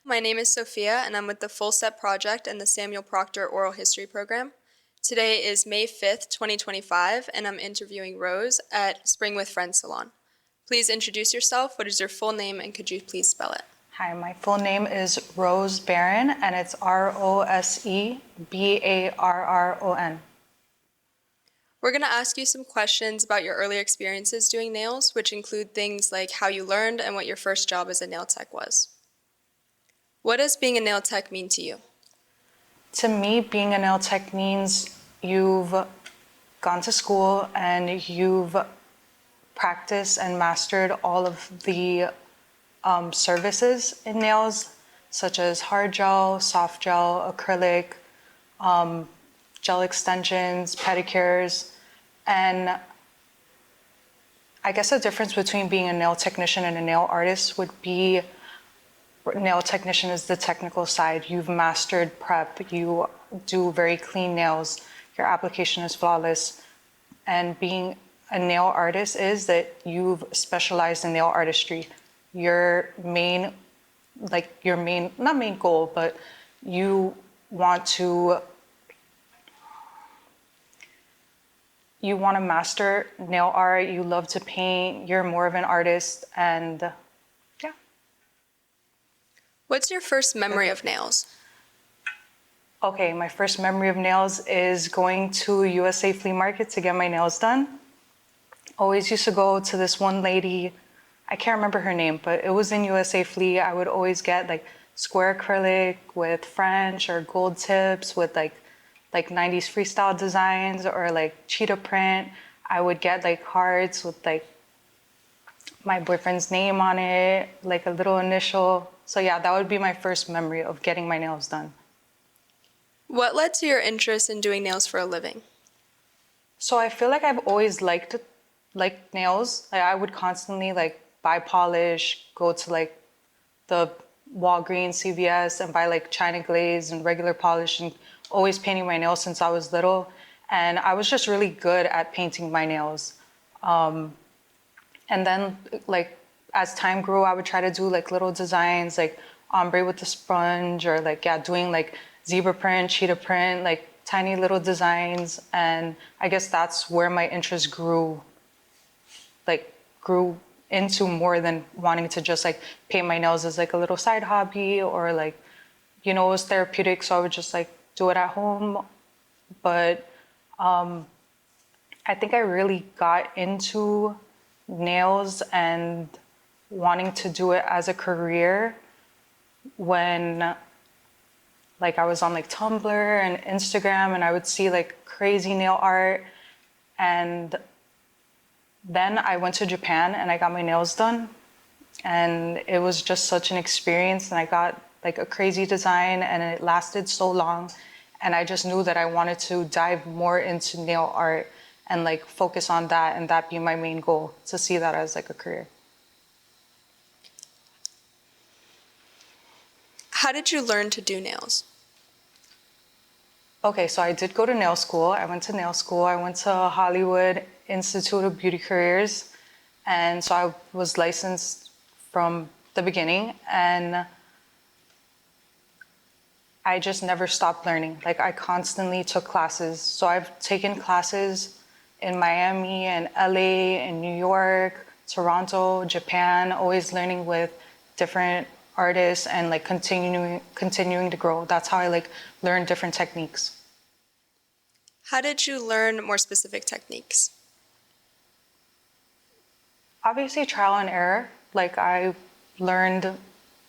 My name is Sophia, and I'm with the Full Set Project and the Samuel Proctor Oral History Program. Today is May 5th, 2025, and I'm interviewing Rose at Spring with Friends Salon. Please introduce yourself. What is your full name, and could you please spell it? Hi, my full name is Rose Barron, and it's Rosebarron. We're going to ask you some questions about your earlier experiences doing nails, which include things like how you learned and what your first job as a nail tech was. What does being a nail tech mean to you? To me, being a nail tech means you've gone to school and you've practiced and mastered all of the services in nails, such as hard gel, soft gel, acrylic, gel extensions, pedicures. And I guess the difference between being a nail technician and a nail artist would be nail technician is the technical side. You've mastered prep, you do very clean nails, your application is flawless. And being a nail artist is that you've specialized in nail artistry. Your main, not main goal, but you want to master nail art, you love to paint, you're more of an artist, and yeah. What's your first memory of nails? Okay, my first memory of nails is going to USA Flea Market to get my nails done. Always used to go to this one lady, I can't remember her name, but it was in USA Flea. I would always get like square acrylic with French or gold tips with like 90s freestyle designs or like cheetah print. I would get like cards with like my boyfriend's name on it, like a little initial. So yeah, that would be my first memory of getting my nails done. What led to your interest in doing nails for a living? So I feel like I've always liked nails. Like I would constantly like buy polish, go to like the Walgreens, CVS, and buy like China glaze and regular polish, and always painting my nails since I was little. And I was just really good at painting my nails. And then like as time grew, I would try to do like little designs, like ombre with the sponge, or like, yeah, doing like zebra print, cheetah print, like tiny little designs. And I guess that's where my interest grew into more than wanting to just like paint my nails as like a little side hobby, or like, you know, it was therapeutic, so I would just like do it at home. But I think I really got into nails and wanting to do it as a career when like I was on like Tumblr and Instagram, and I would see like crazy nail art. And then I went to Japan and I got my nails done, and it was just such an experience. And I got like a crazy design, and it lasted so long. And I just knew that I wanted to dive more into nail art and like focus on that, and that be my main goal, to see that as like a career. How did you learn to do nails? Okay, so I did go to nail school. I went to nail school. I went to Hollywood Institute of Beauty Careers. And so I was licensed from the beginning, and I just never stopped learning. Like I constantly took classes. So I've taken classes in Miami and LA and New York, Toronto, Japan, always learning with different artists and like continuing to grow. That's how I like learn different techniques. How did you learn more specific techniques? Obviously trial and error. Like I learned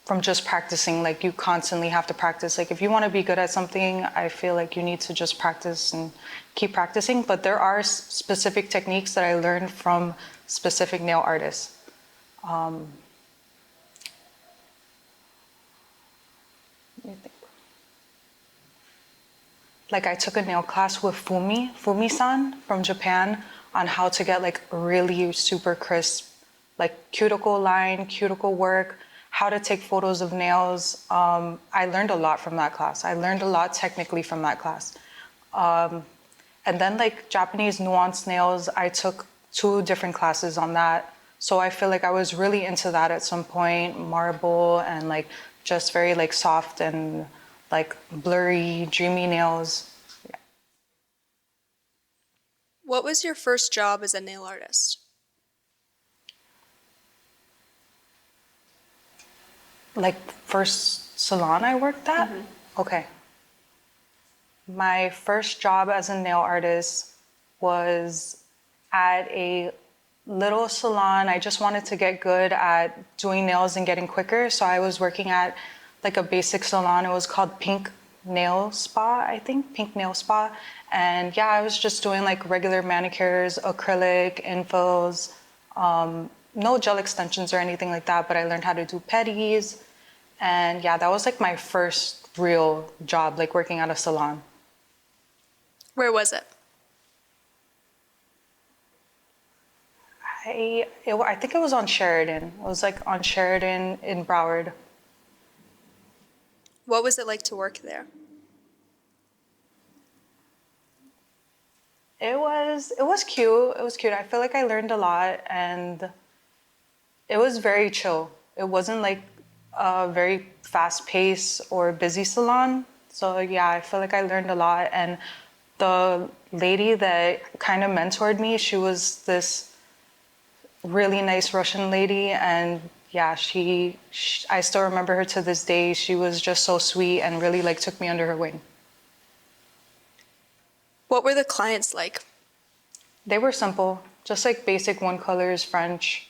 from just practicing. Like you constantly have to practice. Like if you want to be good at something, I feel like you need to just practice and keep practicing. But there are specific techniques that I learned from specific nail artists. Let me think. Like I took a nail class with Fumi-san from Japan, on how to get like really super crisp, like cuticle line, cuticle work, how to take photos of nails. I learned a lot from that class. I learned a lot technically from that class. And then like Japanese nuanced nails, I took 2 different classes on that. So I feel like I was really into that at some point, marble and like just very like soft and like blurry, dreamy nails. Yeah. What was your first job as a nail artist? Like first salon I worked at? Okay. My first job as a nail artist was at a little salon. I just wanted to get good at doing nails and getting quicker. So I was working at like a basic salon. It was called Pink Nail Spa, I think, Pink Nail Spa. And yeah, I was just doing like regular manicures, acrylic, infills, no gel extensions or anything like that, but I learned how to do pedis. And yeah, that was like my first real job, like working at a salon. Where was it? I think it was on Sheridan. It was like on Sheridan in Broward. What was it like to work there? It was cute. It was cute. I feel like I learned a lot and it was very chill. It wasn't like a very fast paced or busy salon. So yeah, I feel like I learned a lot. And the lady that kind of mentored me, she was this really nice Russian lady. And yeah, I still remember her to this day. She was just so sweet and really like took me under her wing. What were the clients like? They were simple, just like basic one colors, French.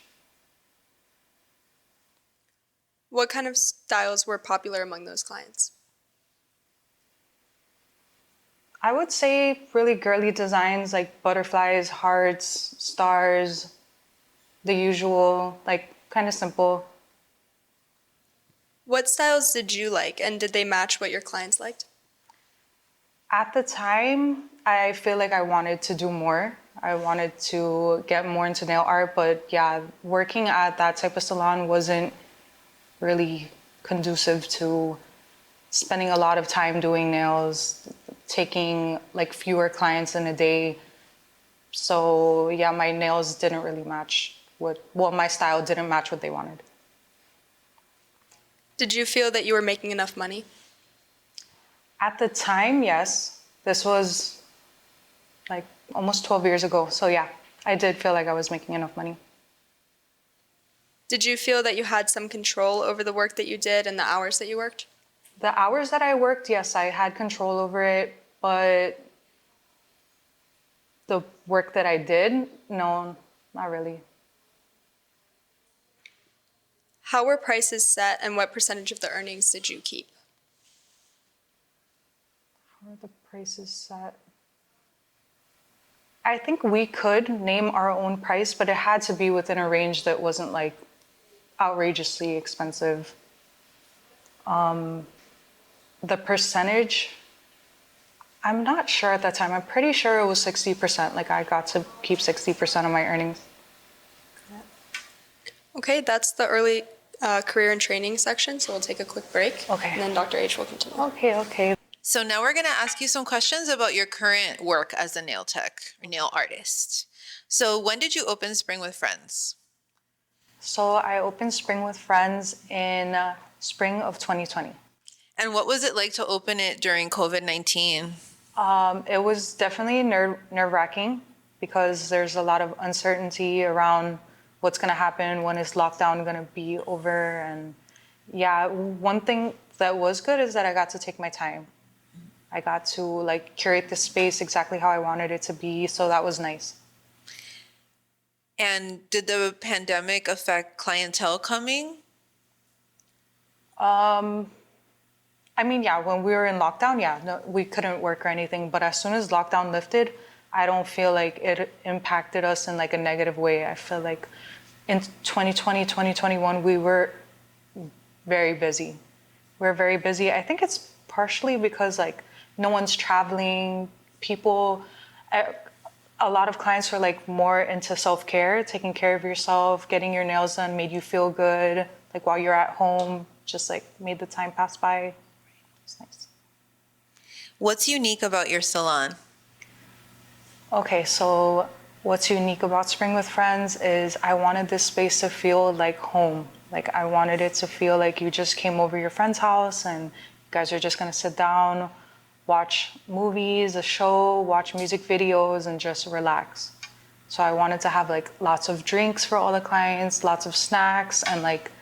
What kind of styles were popular among those clients? I would say really girly designs like butterflies, hearts, stars, the usual, like kind of simple. What styles did you like, and did they match what your clients liked? At the time, I feel like I wanted to do more. I wanted to get more into nail art, but yeah, working at that type of salon wasn't really conducive to spending a lot of time doing nails, taking like fewer clients in a day. So yeah, my nails didn't really match my style didn't match what they wanted. Did you feel that you were making enough money? At the time, yes. This was like almost 12 years ago. So yeah, I did feel like I was making enough money. Did you feel that you had some control over the work that you did and the hours that you worked? The hours that I worked, yes, I had control over it, but the work that I did, no, not really. How were prices set, and what percentage of the earnings did you keep? How are the prices set? I think we could name our own price, but it had to be within a range that wasn't like outrageously expensive. The percentage, I'm not sure at that time. I'm pretty sure it was 60%. Like I got to keep 60% of my earnings. Okay, that's the early career and training section, so we'll take a quick break. Okay. And then Dr. H will continue. Okay. So now we're going to ask you some questions about your current work as a nail tech or nail artist. So when did you open Spring with Friends? So I opened Spring with Friends in spring of 2020. And what was it like to open it during COVID-19? It was definitely nerve-wracking because there's a lot of uncertainty around what's going to happen, when is lockdown going to be over. And yeah, one thing that was good is that I got to take my time. I got to like curate the space exactly how I wanted it to be. So that was nice. And did the pandemic affect clientele coming? I mean, yeah, when we were in lockdown, yeah, no, we couldn't work or anything. But as soon as lockdown lifted, I don't feel like it impacted us in like a negative way. I feel like in 2020, 2021, we were very busy. We're very busy. I think it's partially because like no one's traveling. A lot of clients were like more into self-care, taking care of yourself, getting your nails done made you feel good. Like while you're at home, just like made the time pass by. It's nice. What's unique about your salon? Okay, so What's unique about Spring with Friends is I wanted this space to feel like home. Like I wanted it to feel like you just came over your friend's house and you guys are just gonna sit down, watch movies, a show, watch music videos, and just relax. So I wanted to have like lots of drinks for all the clients, lots of snacks, and like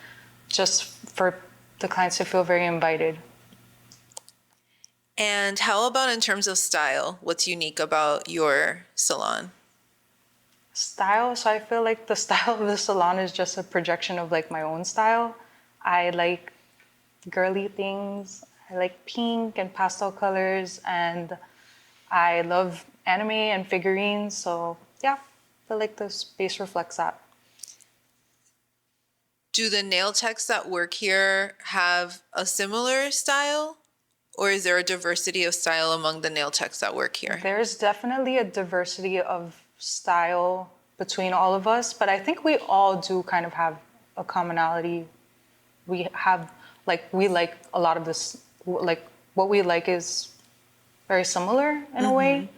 just for the clients to feel very invited. And how about in terms of style? What's unique about your salon? Style, so I feel like the style of the salon is just a projection of like my own style. I like girly things. I like pink and pastel colors, and I love anime and figurines. So yeah, I feel like the space reflects that. Do the nail techs that work here have a similar style? Or is there a diversity of style among the nail techs that work here? There's definitely a diversity of style between all of us, but I think we all do kind of have a commonality. We have, like, we like a lot of this, like, what we like is very similar in a way.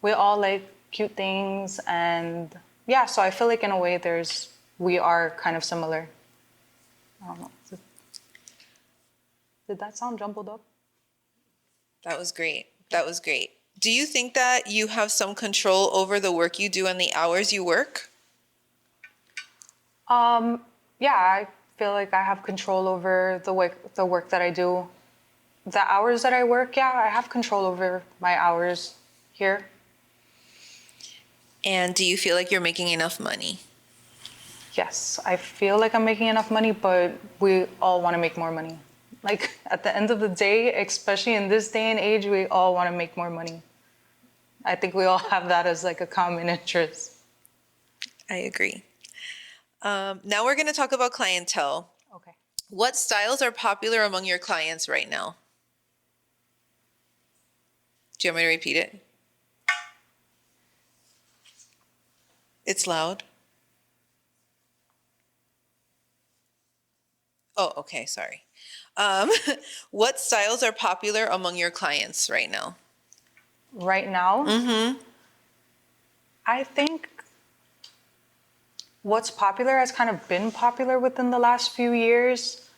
We all like cute things, and yeah, so I feel like in a way we are kind of similar. I don't know. Did that sound jumbled up? That was great. That was great. Do you think that you have some control over the work you do and the hours you work? Yeah, I feel like I have control over the work that I do. The hours that I work, yeah, I have control over my hours here. And do you feel like you're making enough money? Yes, I feel like I'm making enough money, but we all want to make more money. Like at the end of the day, especially in this day and age, we all want to make more money. I think we all have that as like a common interest. I agree. Now we're going to talk about clientele. Okay. What styles are popular among your clients right now? Do you want me to repeat it? It's loud. Oh, okay, sorry. What styles are popular among your clients right now? Right now, I think what's popular has kind of been popular within the last few years.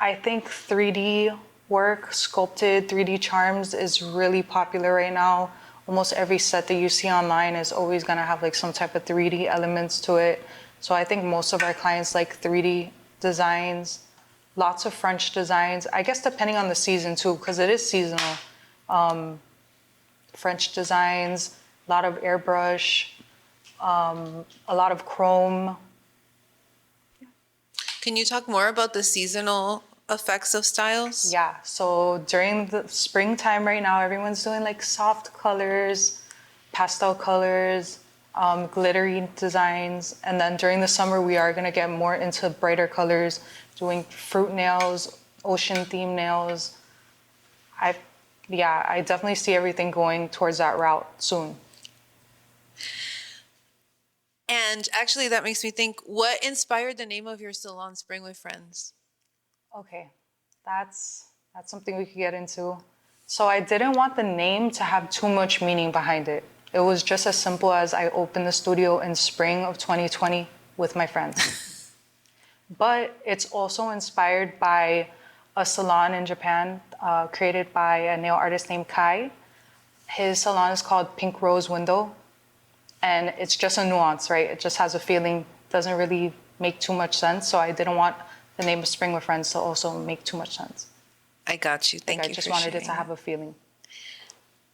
I think 3D work, sculpted 3D charms is really popular right now. Almost every set that you see online is always gonna have like some type of 3D elements to it. So I think most of our clients like 3D designs, lots of French designs. I guess depending on the season too, because it is seasonal. French designs, a lot of airbrush, a lot of chrome. Can you talk more about the seasonal effects of styles? Yeah, so during the springtime right now, everyone's doing like soft colors, pastel colors, glittery designs. And then during the summer, we are gonna get more into brighter colors, doing fruit nails, ocean theme nails. I definitely see everything going towards that route soon. And actually, that makes me think, what inspired the name of your salon, Spring with Friends? Okay, that's something we could get into. So I didn't want the name to have too much meaning behind it. It was just as simple as I opened the studio in spring of 2020 with my friends. But it's also inspired by a salon in Japan created by a nail artist named Kai. His salon is called Pink Rose Window. And it's just a nuance, right? It just has a feeling, doesn't really make too much sense. So I didn't want the name of Spring with Friends to also make too much sense. I got you. Thank you. I just wanted it to have a feeling.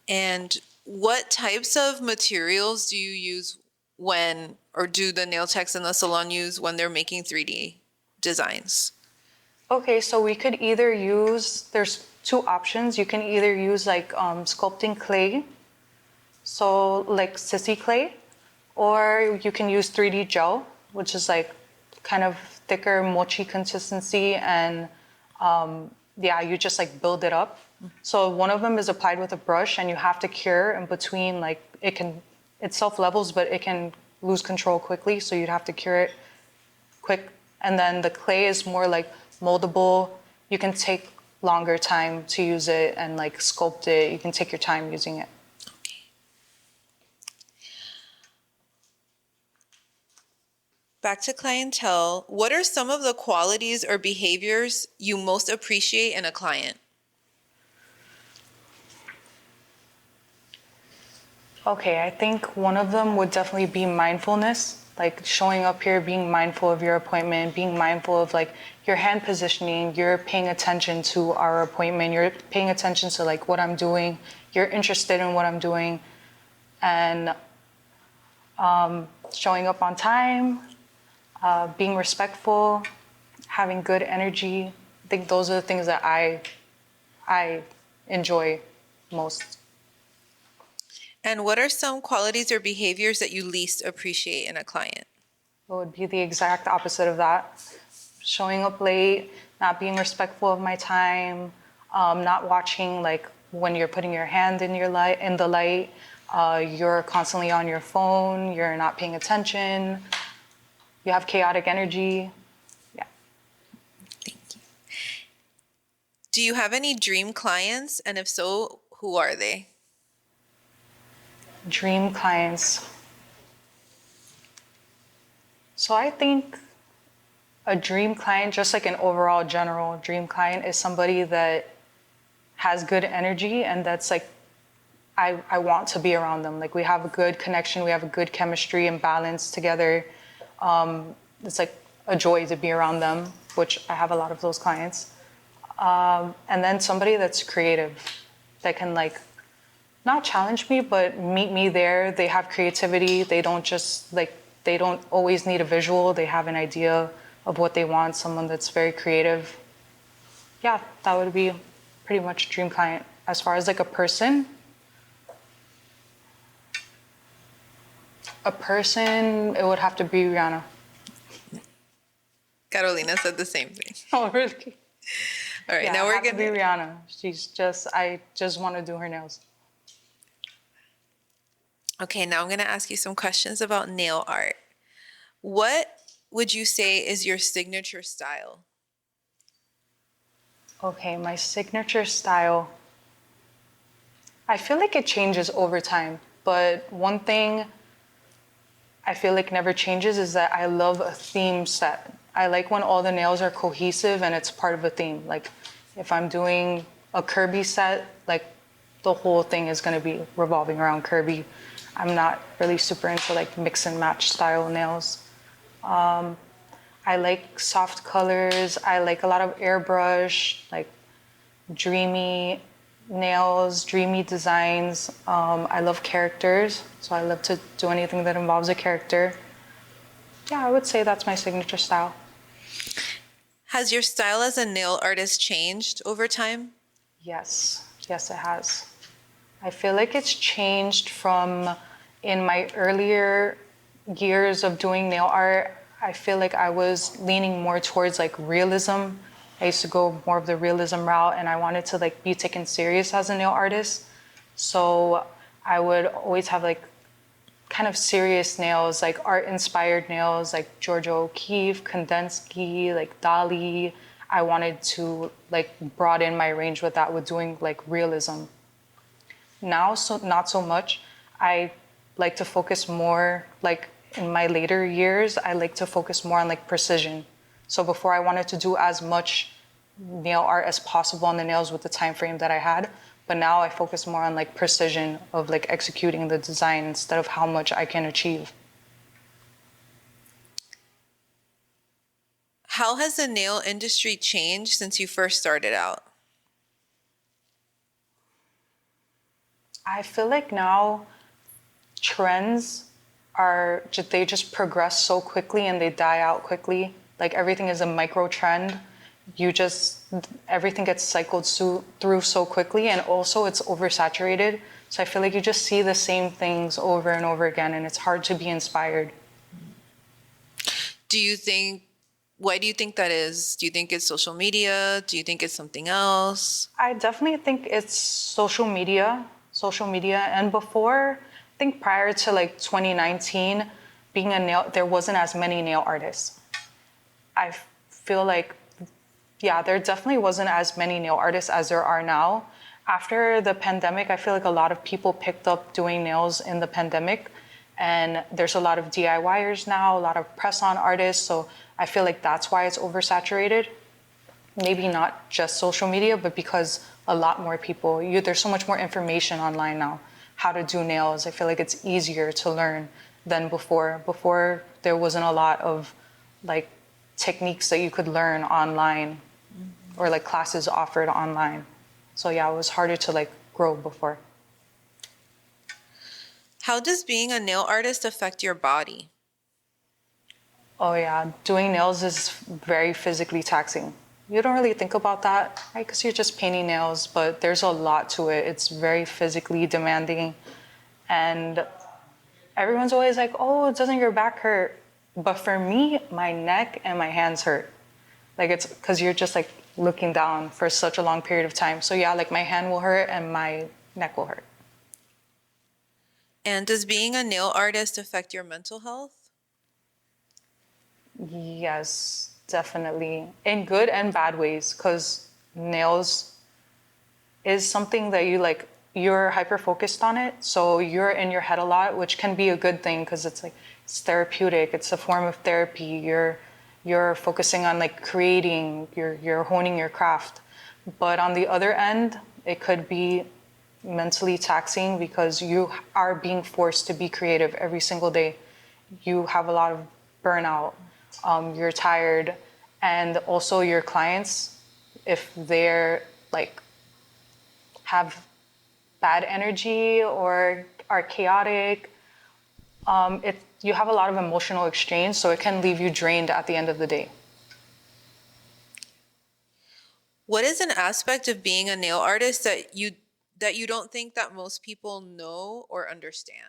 And what types of materials do you use when, or do the nail techs in the salon use when they're making 3D designs? Okay, so we could either use, there's two options. You can either use like sculpting clay, so like sissy clay, or you can use 3D gel, which is like kind of thicker mochi consistency, and you just like build it up. So one of them is applied with a brush, and you have to cure in between. Like it self levels, but it can lose control quickly, so you'd have to cure it quick. And then the clay is more like moldable. You can take longer time to use it and like sculpt it. You can take your time using it. Back to clientele, what are some of the qualities or behaviors you most appreciate in a client? Okay, I think one of them would definitely be mindfulness, like showing up here, being mindful of your appointment, being mindful of like your hand positioning, you're paying attention to our appointment, you're paying attention to like what I'm doing, you're interested in what I'm doing, and showing up on time, being respectful, having good energy. I think those are the things that I enjoy most. And what are some qualities or behaviors that you least appreciate in a client? It would be the exact opposite of that. Showing up late, not being respectful of my time, not watching like when you're putting your hand in the light, you're constantly on your phone, you're not paying attention, you have chaotic energy. Yeah. Thank you. Do you have any dream clients? And if so, who are they? Dream clients. So I think a dream client, just like an overall general dream client, is somebody that has good energy and that's like, I want to be around them. Like we have a good connection, we have a good chemistry and balance together. It's like a joy to be around them, which I have a lot of those clients. And then somebody that's creative, that can like, not challenge me, but meet me there. They have creativity. They don't just like, they don't always need a visual. They have an idea of what they want, someone that's very creative. Yeah, that would be pretty much dream client. As far as like a person, it would have to be Rihanna. Carolina said the same thing. Oh, really? All right, Yeah, now it we're have to be gonna. Rihanna. I just want to do her nails. Okay, now I'm gonna ask you some questions about nail art. What would you say is your signature style? Okay, my signature style. I feel like it changes over time, but one thing I feel like never changes is that I love a theme set. I like when all the nails are cohesive and it's part of a theme. Like if I'm doing a Kirby set, like the whole thing is gonna be revolving around Kirby. I'm not really super into like mix and match style nails. I like soft colors. I like a lot of airbrush, like dreamy nails, dreamy designs. I love characters, so I love to do anything that involves a character. Yeah, I would say that's my signature style. Has your style as a nail artist changed over time? Yes, yes, it has. I feel like it's changed from in my earlier years of doing nail art. I feel like I was leaning more towards like realism. I used to go more of the realism route and I wanted to like be taken serious as a nail artist. So I would always have like kind of serious nails, like art inspired nails, like Georgia O'Keeffe, Kandinsky, like Dali. I wanted to like broaden my range with that, with doing like realism. Now, so not so much. I like to focus more, like in my later years, I like to focus more on like precision. So before I wanted to do as much nail art as possible on the nails with the time frame that I had, but now I focus more on like precision of like executing the design instead of how much I can achieve. How has the nail industry changed since you first started out? I feel like now trends they just progress so quickly and they die out quickly. Like everything is a micro trend. Everything gets cycled through so quickly, and also it's oversaturated. So I feel like you just see the same things over and over again and it's hard to be inspired. Why do you think that is? Do you think it's social media? Do you think it's something else? I definitely think it's social media. And before, I think prior to like 2019, there wasn't as many nail artists. I feel like, yeah, there definitely wasn't as many nail artists as there are now. After the pandemic, I feel like a lot of people picked up doing nails in the pandemic. And there's a lot of DIYers now, a lot of press-on artists. So I feel like that's why it's oversaturated. Maybe not just social media, but because a lot more people, there's so much more information online now, how to do nails. I feel like it's easier to learn than before. Before, there wasn't a lot of like techniques that you could learn online or like classes offered online. So yeah, it was harder to like grow before. How does being a nail artist affect your body? Oh yeah, doing nails is very physically taxing. You don't really think about that, right? Because you're just painting nails, but there's a lot to it. It's very physically demanding. And everyone's always like, oh, doesn't your back hurt? But for me, my neck and my hands hurt. Like it's because you're just like looking down for such a long period of time. So yeah, like my hand will hurt and my neck will hurt. And does being a nail artist affect your mental health? Yes, definitely. In good and bad ways, because nails is something that you like, you're hyper focused on it. So you're in your head a lot, which can be a good thing because it's like, it's therapeutic. It's a form of therapy. You're focusing on like creating, you're honing your craft. But on the other end, it could be mentally taxing because you are being forced to be creative every single day. You have a lot of burnout. You're tired, and also your clients, if they're like have bad energy or are chaotic, you have a lot of emotional exchange, so it can leave you drained at the end of the day. What is an aspect of being a nail artist that you don't think that most people know or understand?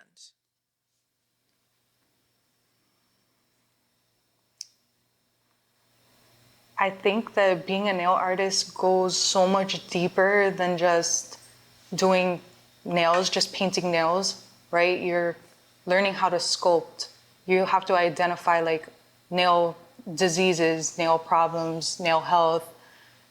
I think that being a nail artist goes so much deeper than just doing nails, just painting nails, right? You're learning how to sculpt. You have to identify like nail diseases, nail problems, nail health.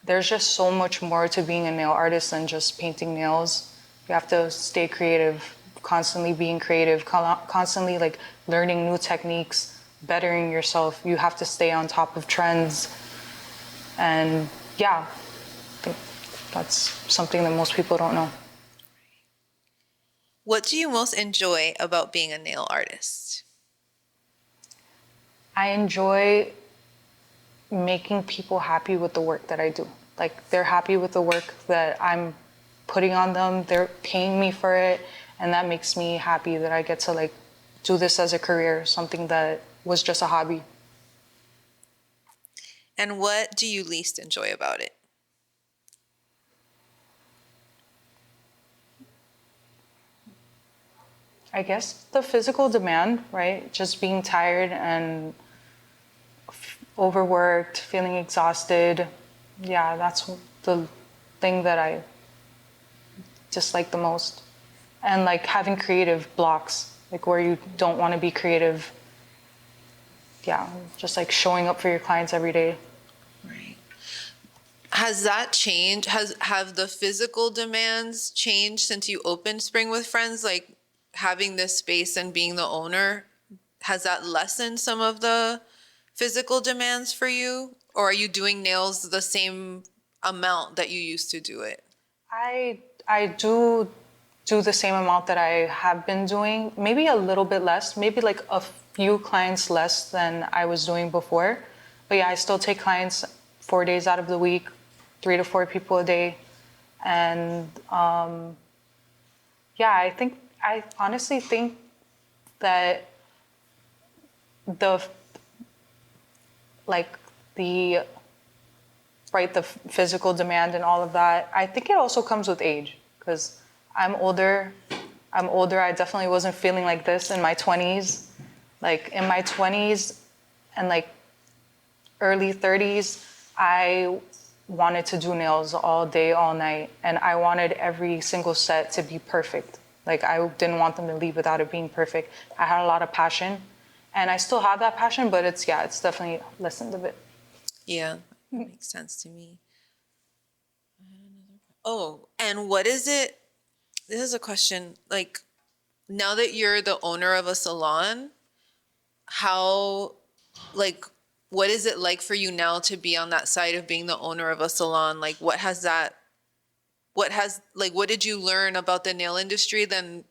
There's just so much more to being a nail artist than just painting nails. You have to stay creative, constantly being creative, constantly like learning new techniques, bettering yourself. You have to stay on top of trends. And yeah, I think that's something that most people don't know. What do you most enjoy about being a nail artist? I enjoy making people happy with the work that I do. Like they're happy with the work that I'm putting on them. They're paying me for it, and that makes me happy that I get to like do this as a career, something that was just a hobby. And what do you least enjoy about it? I guess the physical demand, right? Just being tired and overworked, feeling exhausted. Yeah, that's the thing that I dislike the most. And like having creative blocks, like where you don't want to be creative. Yeah, just like showing up for your clients every day. Right. Has that changed? Have the physical demands changed since you opened Spring with Friends? Like having this space and being the owner, has that lessened some of the physical demands for you? Or are you doing nails the same amount that you used to do it? I do the same amount that I have been doing, maybe a little bit less, maybe like a few clients less than I was doing before. But yeah, I still take clients 4 days out of the week, 3 to 4 people a day. And yeah, I honestly think that the, like the, right, the physical demand and all of that, I think it also comes with age because I'm older. I definitely wasn't feeling like this in my 20s. Like in my 20s and like early 30s, I wanted to do nails all day, all night. And I wanted every single set to be perfect. Like I didn't want them to leave without it being perfect. I had a lot of passion and I still have that passion, but it's definitely lessened a bit. Yeah, that makes sense to me. Oh, and what is it? This is a question like, now that you're the owner of a salon, how, like, what is it like for you now to be on that side of being the owner of a salon? Like, what did you learn about the nail industry then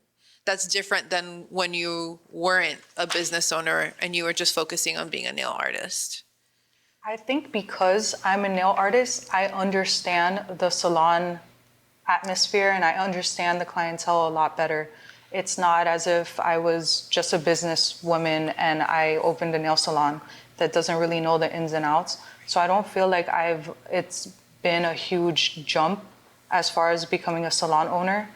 that's different than when you weren't a business owner and you were just focusing on being a nail artist? I think because I'm a nail artist, I understand the salon atmosphere and I understand the clientele a lot better. It's not as if I was just a businesswoman and I opened a nail salon that doesn't really know the ins and outs. So I don't feel like it's been a huge jump as far as becoming a salon owner.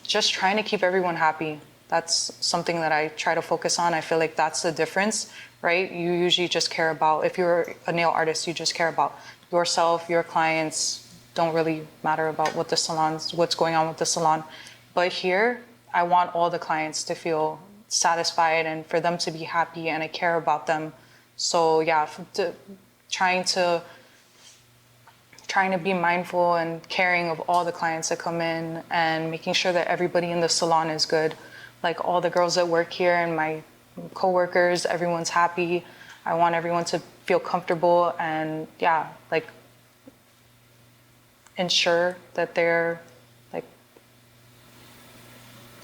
Just trying to keep everyone happy. That's something that I try to focus on. I feel like that's the difference, right? You usually just care about, if you're a nail artist, you just care about yourself, your clients, don't really matter about what's going on with the salon. But here, I want all the clients to feel satisfied and for them to be happy, and I care about them. So yeah, trying to be mindful and caring of all the clients that come in and making sure that everybody in the salon is good. Like all the girls that work here and my coworkers, everyone's happy. I want everyone to feel comfortable and yeah, like ensure that they're like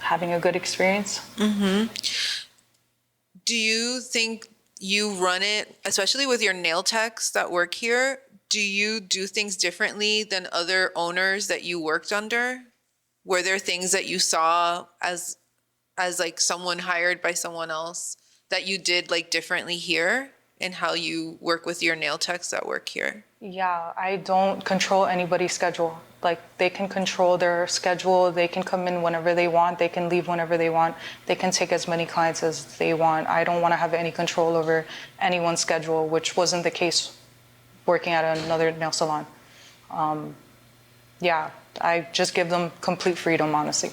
having a good experience. Do you think you run it, especially with your nail techs that work here, do you do things differently than other owners that you worked under? Were there things that you saw as like someone hired by someone else that you did like differently here in how you work with your nail techs that work here? Yeah, I don't control anybody's schedule. Like they can control their schedule. They can come in whenever they want. They can leave whenever they want. They can take as many clients as they want. I don't want to have any control over anyone's schedule, which wasn't the case working at another nail salon. Yeah, I just give them complete freedom, honestly.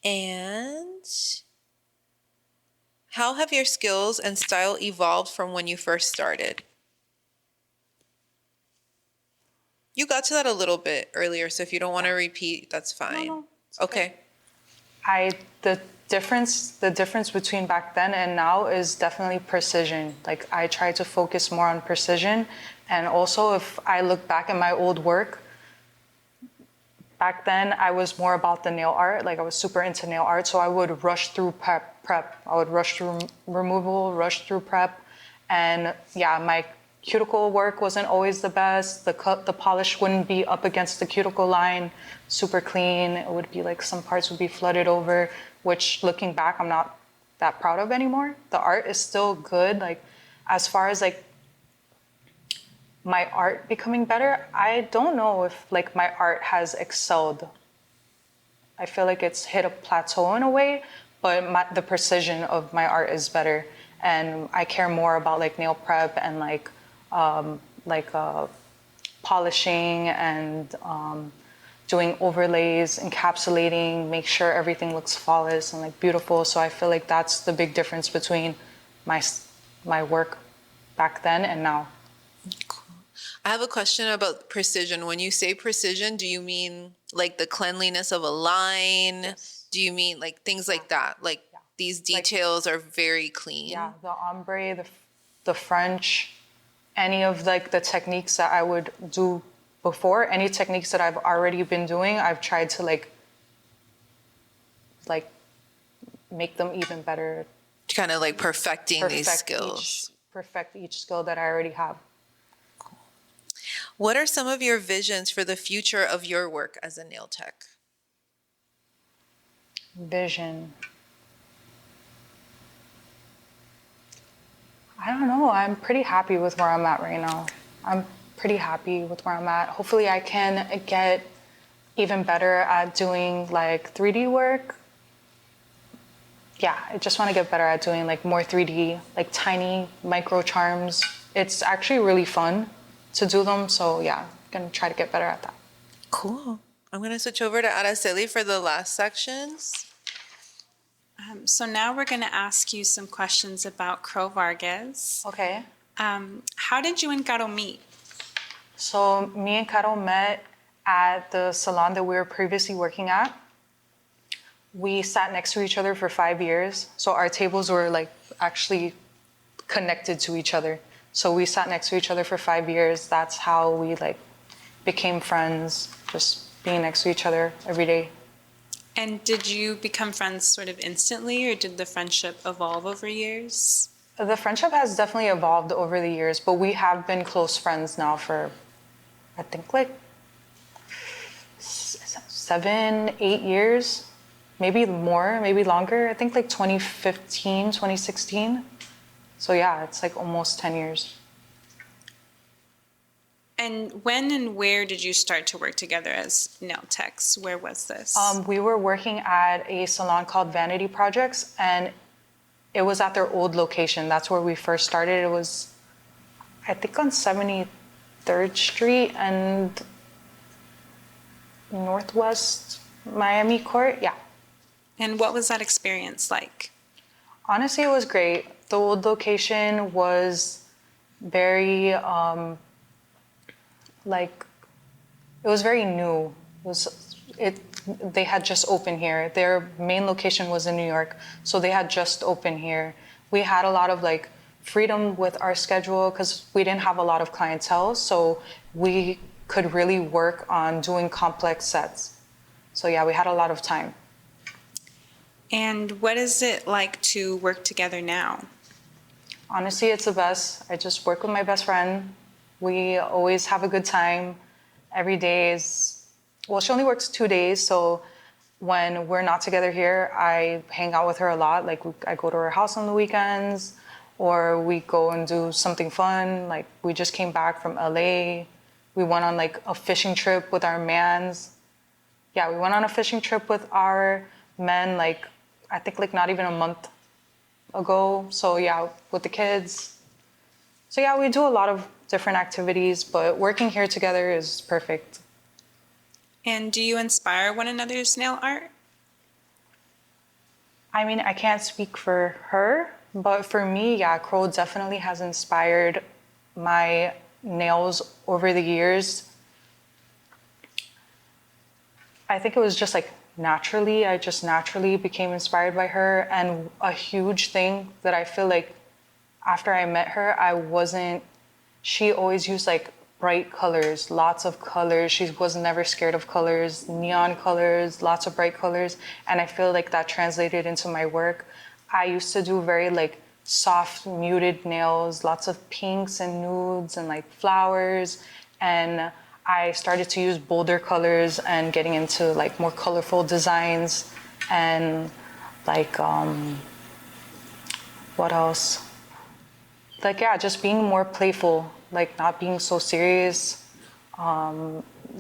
And how have your skills and style evolved from when you first started? You got to that a little bit earlier, so if you don't want to repeat, that's fine. No, it's okay. The difference between back then and now is definitely precision. Like I try to focus more on precision, and also if I look back at my old work, back then I was more about the nail art. Like I was super into nail art, so I would rush through prep. I would rush through removal, rush through prep, and yeah, my cuticle work wasn't always the best. The polish wouldn't be up against the cuticle line super clean. It would be like some parts would be flooded over, which looking back, I'm not that proud of anymore. The art is still good. Like as far as like my art becoming better, I don't know if like my art has excelled. I feel like it's hit a plateau in a way, but the precision of my art is better. And I care more about like nail prep and like polishing and doing overlays, encapsulating, make sure everything looks flawless and like beautiful. So I feel like that's the big difference between my work back then and now. Cool. I have a question about precision. When you say precision, do you mean like the cleanliness of a line? Yes. Do you mean like things like that? Like these details are very clean? Yeah, the ombre, the French, any of like the techniques that I would do before, any techniques that I've already been doing, I've tried to like make them even better. Kind of like perfecting these skills. Perfect each skill that I already have. Cool. What are some of your visions for the future of your work as a nail tech? Vision. I don't know. I'm pretty happy with where I'm at right now. I'm pretty happy with where I'm at. Hopefully I can get even better at doing like 3D work. Yeah, I just want to get better at doing like more 3D, like tiny micro charms. It's actually really fun to do them. So yeah, I'm going to try to get better at that. Cool. I'm going to switch over to Aracely for the last sections. So now we're going to ask you some questions about Crow Vargas. Okay. How did you and Caro meet? So me and Caro met at the salon that we were previously working at. we sat next to each other for 5 years. So our tables were like actually connected to each other. So we sat next to each other for 5 years. That's how we like became friends, just being next to each other every day. And did you become friends sort of instantly, or did the friendship evolve over years? The friendship has definitely evolved over the years, but we have been close friends now for, I think, like 7, 8 years, maybe more, maybe longer. I think like 2015, 2016. So yeah, it's like almost 10 years. And when and where did you start to work together as nail techs? Where was this? We were working at a salon called Vanity Projects, and it was at their old location. That's where we first started. It was, I think, on 73rd Street and Northwest Miami Court. Yeah. And what was that experience like? Honestly, it was great. The old location was very, like, it was very new. They had just opened here. Their main location was in New York, so they had just opened here. We had a lot of like freedom with our schedule because we didn't have a lot of clientele, so we could really work on doing complex sets. So yeah, we had a lot of time. And what is it like to work together now? Honestly, it's the best. I just work with my best friend. We always have a good time. Every day is, well, she only works 2 days, so when we're not together here, I hang out with her a lot. Like I go to her house on the weekends, or we go and do something fun. Like we just came back from LA. We went on like a fishing trip with our mans. Yeah, we went on a fishing trip with our men, like I think like not even a month ago. So yeah, with the kids. So yeah, we do a lot of different activities, but working here together is perfect. And do you inspire one another's nail art? I mean, I can't speak for her, but for me, yeah, Crow definitely has inspired my nails over the years. I think it was just like I just naturally became inspired by her. And a huge thing that I feel like after I met her, she always used like bright colors, lots of colors. She was never scared of colors, neon colors, lots of bright colors. And I feel like that translated into my work. I used to do very like soft, muted nails, lots of pinks and nudes and like flowers. And I started to use bolder colors and getting into like more colorful designs and like, what else? Like, yeah, just being more playful, like not being so serious,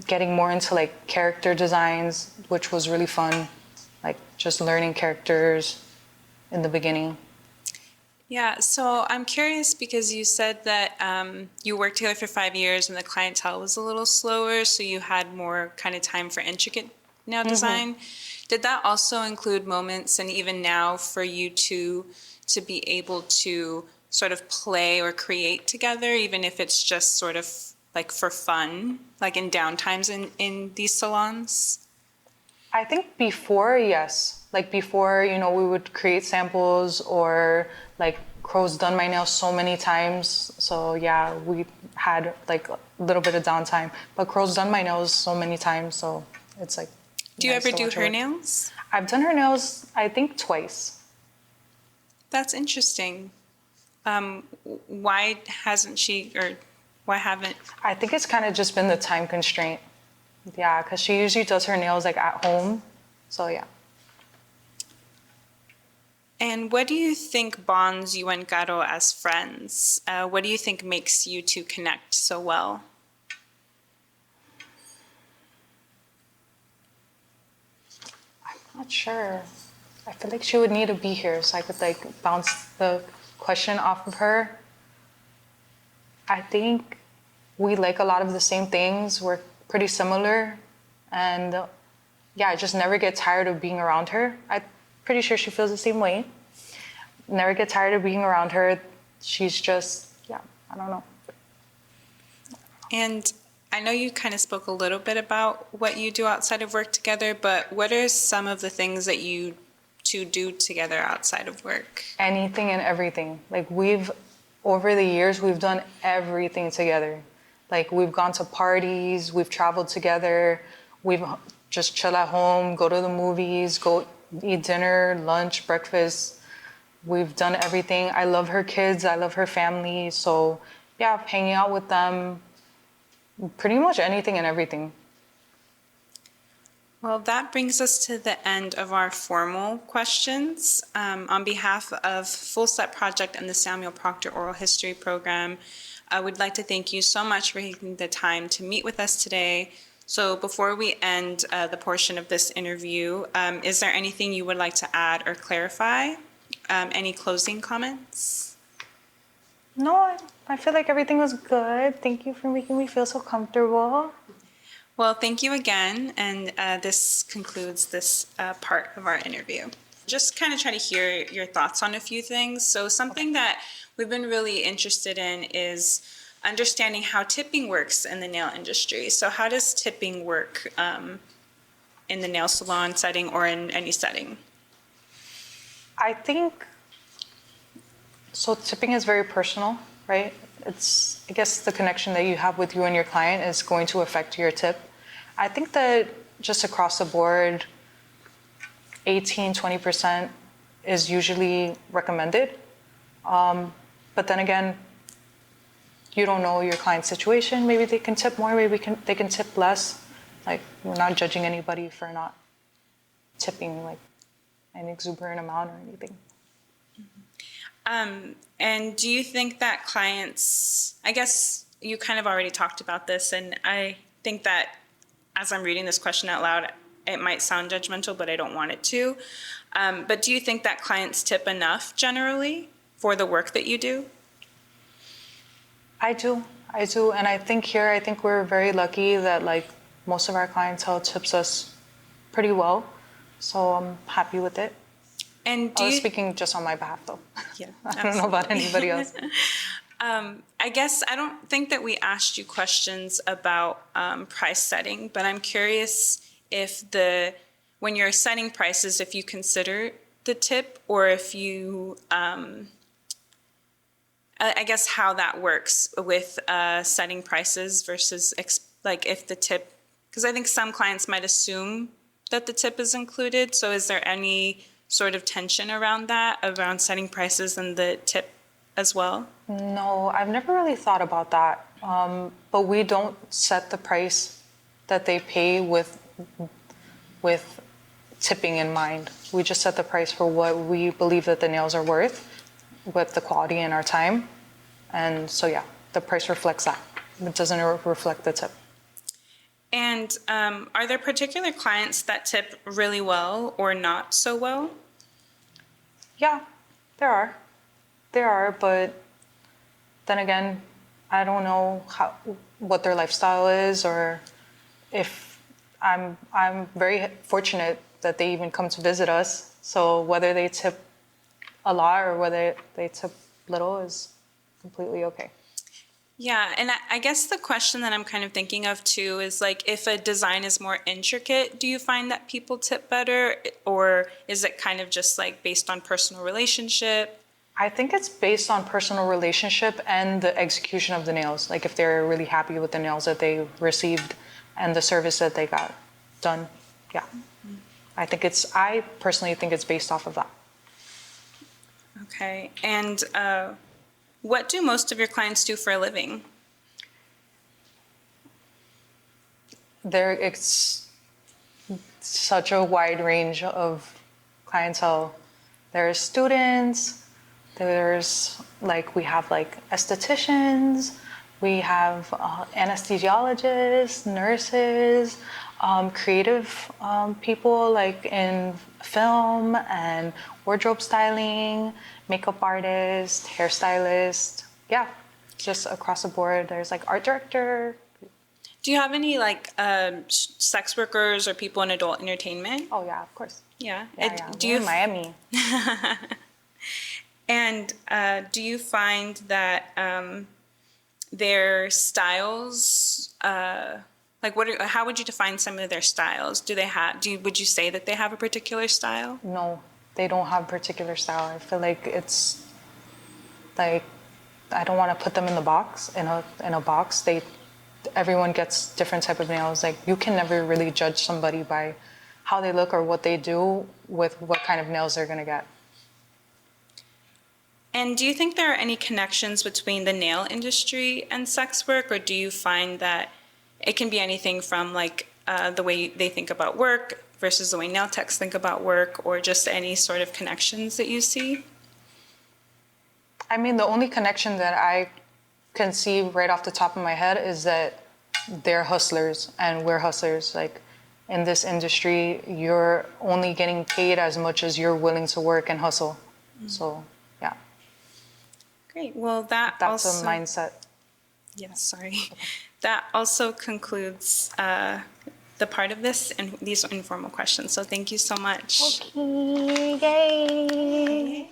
getting more into like character designs, which was really fun, like just learning characters in the beginning. Yeah, so I'm curious because you said that you worked together for 5 years and the clientele was a little slower, so you had more kind of time for intricate nail design. Did that also include moments, and even now, for you to be able to sort of play or create together, even if it's just sort of like for fun, like in downtimes in these salons? I think before, yes. Like before, we would create samples, or like Crow's done my nails so many times. So yeah, we had like a little bit of downtime. But Crow's done my nails so many times, so it's like. Do you nice ever to do watch her work. nails? I've done her nails, I think, twice. That's interesting. Why hasn't she, or why haven't? I think it's kind of just been the time constraint. Yeah, because she usually does her nails like at home. So yeah. And what do you think bonds you and Garo as friends? What do you think makes you two connect so well? I'm not sure. I feel like she would need to be here so I could like bounce the question off of her. I think we like a lot of the same things. We're pretty similar. And yeah, I just never get tired of being around her. I'm pretty sure she feels the same way. Never get tired of being around her. She's just, yeah, I don't know. And I know you kind of spoke a little bit about what you do outside of work together, but what are some of the things that you two do together outside of work? Anything and everything. Like over the years, we've done everything together. Like we've gone to parties, we've traveled together, we've just chill at home, go to the movies, go eat dinner, lunch, breakfast. We've done everything. I love her kids, I love her family. So yeah, hanging out with them, pretty much anything and everything. Well, that brings us to the end of our formal questions. On behalf of Full Set Project and the Samuel Proctor Oral History Program, I would like to thank you so much for taking the time to meet with us today. So before we end the portion of this interview, is there anything you would like to add or clarify? Any closing comments? No, I feel like everything was good. Thank you for making me feel so comfortable. Well, thank you again, and this concludes this part of our interview. Just kind of try to hear your thoughts on a few things. So something that we've been really interested in is understanding how tipping works in the nail industry. So how does tipping work in the nail salon setting or in any setting? I think, so tipping is very personal, right? I guess the connection that you have with you and your client is going to affect your tip. I think that just across the board, 18-20% is usually recommended. But then again, you don't know your client's situation. Maybe they can tip more, maybe they can tip less. Like, we're not judging anybody for not tipping like an exuberant amount or anything. And do you think that clients, I guess you kind of already talked about this, and I think that as I'm reading this question out loud, it might sound judgmental, but I don't want it to. But do you think that clients tip enough generally for the work that you do? I do. And I think we're very lucky that like most of our clientele tips us pretty well. So I'm happy with it. And I was speaking just on my behalf though. Yeah, I don't know about anybody else. I guess I don't think that we asked you questions about price setting, but I'm curious if when you're setting prices, if you consider the tip or if you, I guess how that works with setting prices versus like if the tip, because I think some clients might assume that the tip is included. So is there any sort of tension around that, around setting prices and the tip as well? No, I've never really thought about that. But we don't set the price that they pay with tipping in mind. We just set the price for what we believe that the nails are worth with the quality and our time. And so, yeah, the price reflects that. It doesn't reflect the tip. And are there particular clients that tip really well or not so well? Yeah, there are. But then again, I don't know what their lifestyle is, or if I'm very fortunate that they even come to visit us. So whether they tip a lot or whether they tip little is completely okay. Yeah, and I guess the question that I'm kind of thinking of too is like, if a design is more intricate, do you find that people tip better, or is it kind of just like based on personal relationship? I think it's based on personal relationship and the execution of the nails. Like if they're really happy with the nails that they received and the service that they got done. Yeah. I personally think it's based off of that. Okay. And what do most of your clients do for a living? It's such a wide range of clientele. There's students, there's we have estheticians, we have anesthesiologists, nurses, creative people like in film and wardrobe styling, makeup artist, hairstylist. Yeah, just across the board. There's art director. Do you have any sex workers or people in adult entertainment? Oh yeah, of course. Yeah. Yeah. Do you in Miami? And do you find that their styles like how would you define some of their styles? Would you say that they have a particular style? No, they don't have particular style. I feel like it's like, I don't want to put them in the box, in a box. Everyone gets different type of nails. Like, you can never really judge somebody by how they look or what they do with what kind of nails they're going to get. And do you think there are any connections between the nail industry and sex work, or do you find that it can be anything from like the way they think about work versus the way nail techs think about work, or just any sort of connections that you see? I mean, the only connection that I can see right off the top of my head is that they're hustlers and we're hustlers. Like, in this industry, you're only getting paid as much as you're willing to work and hustle. So, yeah. Great. Well, that's a mindset. Yes, sorry. That also concludes the part of this and these informal questions. So thank you so much. Okay, yay.